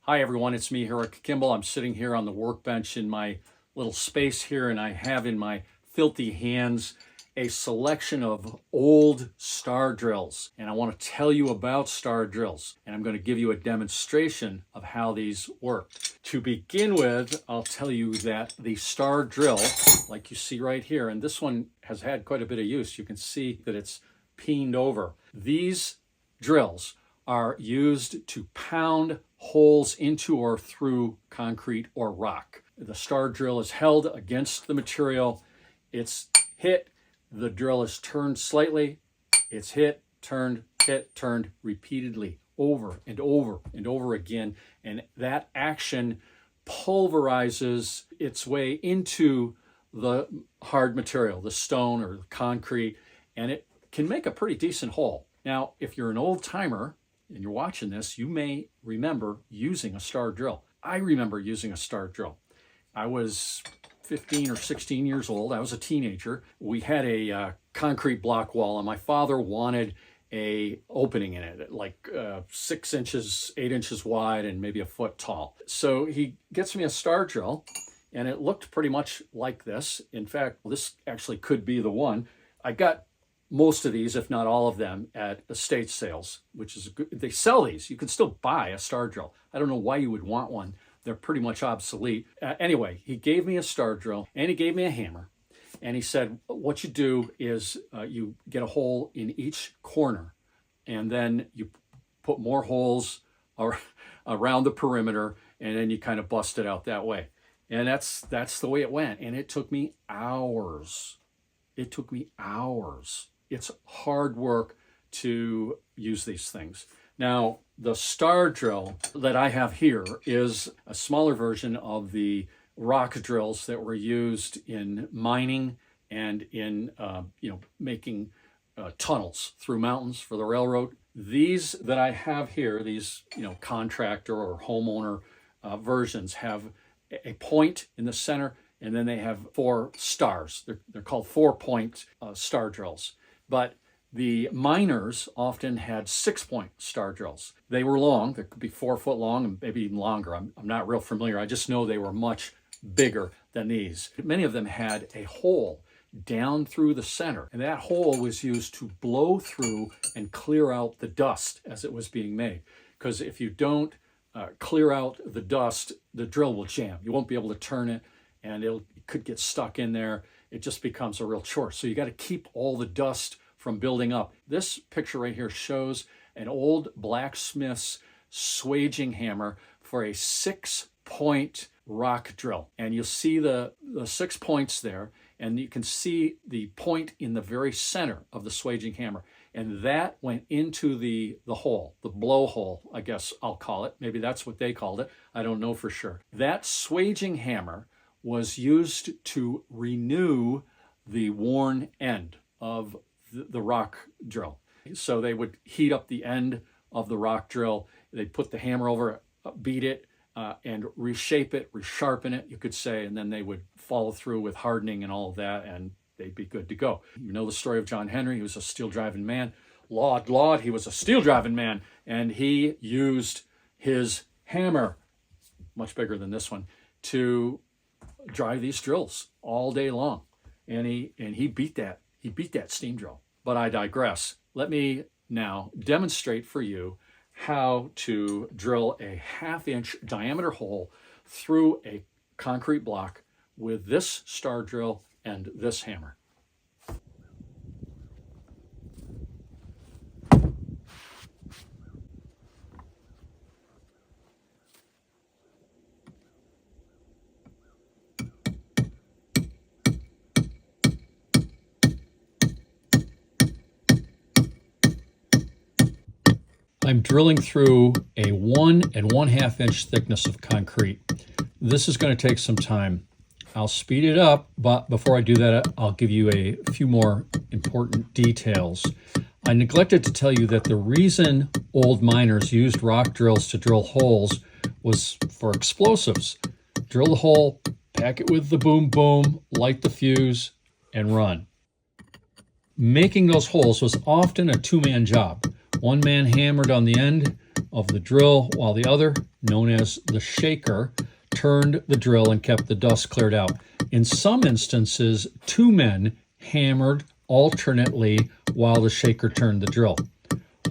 Hi everyone, it's me, Eric Kimball. I'm sitting here on the workbench in my little space here, and I have in my filthy hands a selection of old star drills. And I want to tell you about star drills, and I'm going to give you a demonstration of how these work. To begin with, I'll tell you that the star drill, like you see right here, and this one has had quite a bit of use. You can see that it's peened over. These drills are used to pound holes into or through concrete or rock. The star drill is held against the material. It's hit, the drill is turned slightly, it's hit, turned repeatedly over and over and over again. And that action pulverizes its way into the hard material, the stone or the concrete, and it can make a pretty decent hole. Now, if you're an old timer and you're watching this, you may remember using a star drill. I remember using a star drill. I was 15 or 16 years old. I was a teenager. We had a concrete block wall, and my father wanted a opening in it, like 6 inches, 8 inches wide, and maybe a foot tall. So he gets me a star drill, and it looked pretty much like this. In fact, this actually could be the one. I got most of these, if not all of them, at estate sales, which is good. They sell these. You can still buy a star drill. I don't know why you would want one. They're pretty much obsolete. Anyway, he gave me a star drill and he gave me a hammer. And he said, what you do is you get a hole in each corner, and then you put more holes around the perimeter, and then you kind of bust it out that way. And that's the way it went. And it took me hours. It took me hours. It's hard work to use these things. Now, the star drill that I have here is a smaller version of the rock drills that were used in mining and in making tunnels through mountains for the railroad. These that I have here, these contractor or homeowner versions, have a point in the center, and then they have 4 stars. They're called 4-point star drills. But the miners often had 6-point star drills. They were long. They could be 4 foot long and maybe even longer. I'm not real familiar. I just know they were much bigger than these. Many of them had a hole down through the center, and that hole was used to blow through and clear out the dust as it was being made. Because if you don't clear out the dust, the drill will jam. You won't be able to turn it, and it could get stuck in there. It just becomes a real chore. So you got to keep all the dust from building up. This picture right here shows an old blacksmith's swaging hammer for a 6-point rock drill. And you'll see the 6 points there, and you can see the point in the very center of the swaging hammer. And that went into the hole, the blowhole, I guess I'll call it. Maybe that's what they called it. I don't know for sure. That swaging hammer was used to renew the worn end of the rock drill. So they would heat up the end of the rock drill. They'd put the hammer over it, beat it, and reshape it, resharpen it, you could say, and then they would follow through with hardening and all of that, and they'd be good to go. You know the story of John Henry. He was a steel-driving man. Laud, he was a steel-driving man, and he used his hammer, much bigger than this one, to drive these drills all day long. And he beat that steam drill. But I digress. Let me now demonstrate for you how to drill a 1/2-inch diameter hole through a concrete block with this star drill and this hammer. I'm drilling through a 1 1/2 inch thickness of concrete. This is going to take some time. I'll speed it up, but before I do that, I'll give you a few more important details. I neglected to tell you that the reason old miners used rock drills to drill holes was for explosives. Drill the hole, pack it with the boom boom, light the fuse, and run. Making those holes was often a 2-man job. One man hammered on the end of the drill while the other known as the shaker, turned the drill and kept the dust cleared out. In some instances, 2 men hammered alternately while the shaker turned the drill.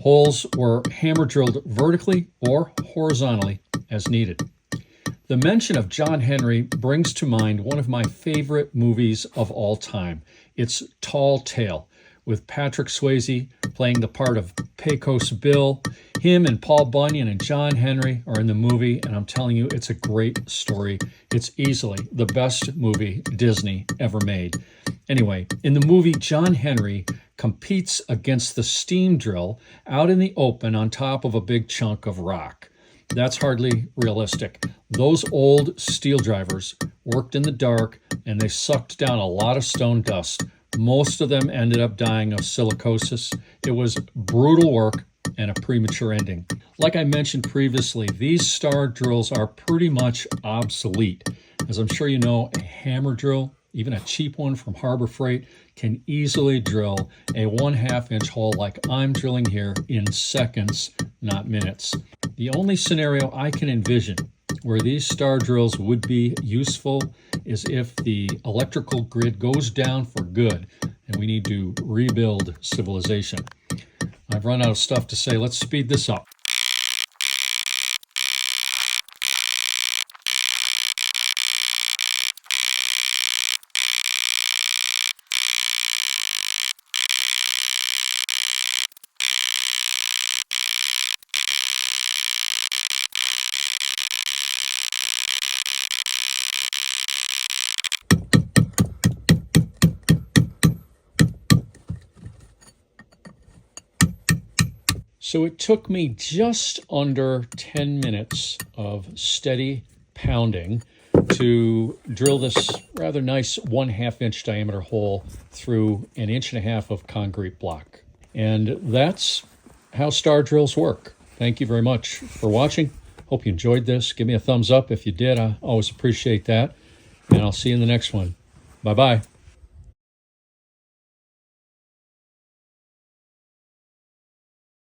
Holes were hammer drilled vertically or horizontally as needed. The mention of John Henry brings to mind one of my favorite movies of all time. It's Tall Tale, with Patrick Swayze playing the part of Pecos Bill. Him and Paul Bunyan and John Henry are in the movie, and I'm telling you, it's a great story. It's easily the best movie Disney ever made. Anyway, in the movie, John Henry competes against the steam drill out in the open on top of a big chunk of rock. That's hardly realistic. Those old steel drivers worked in the dark, and they sucked down a lot of stone dust. Most of them ended up dying of silicosis. It was brutal work and a premature ending. Like I mentioned previously, these star drills are pretty much obsolete. As I'm sure you know, a hammer drill, even a cheap one from Harbor Freight, can easily drill a 1/2 inch hole like I'm drilling here in seconds, not minutes. The only scenario I can envision where these star drills would be useful is if the electrical grid goes down for good and we need to rebuild civilization. I've run out of stuff to say. Let's speed this up. So it took me just under 10 minutes of steady pounding to drill this rather nice 1/2 inch diameter hole through 1.5 inches of concrete block. And that's how star drills work. Thank you very much for watching. Hope you enjoyed this. Give me a thumbs up if you did. I always appreciate that. And I'll see you in the next one. Bye-bye.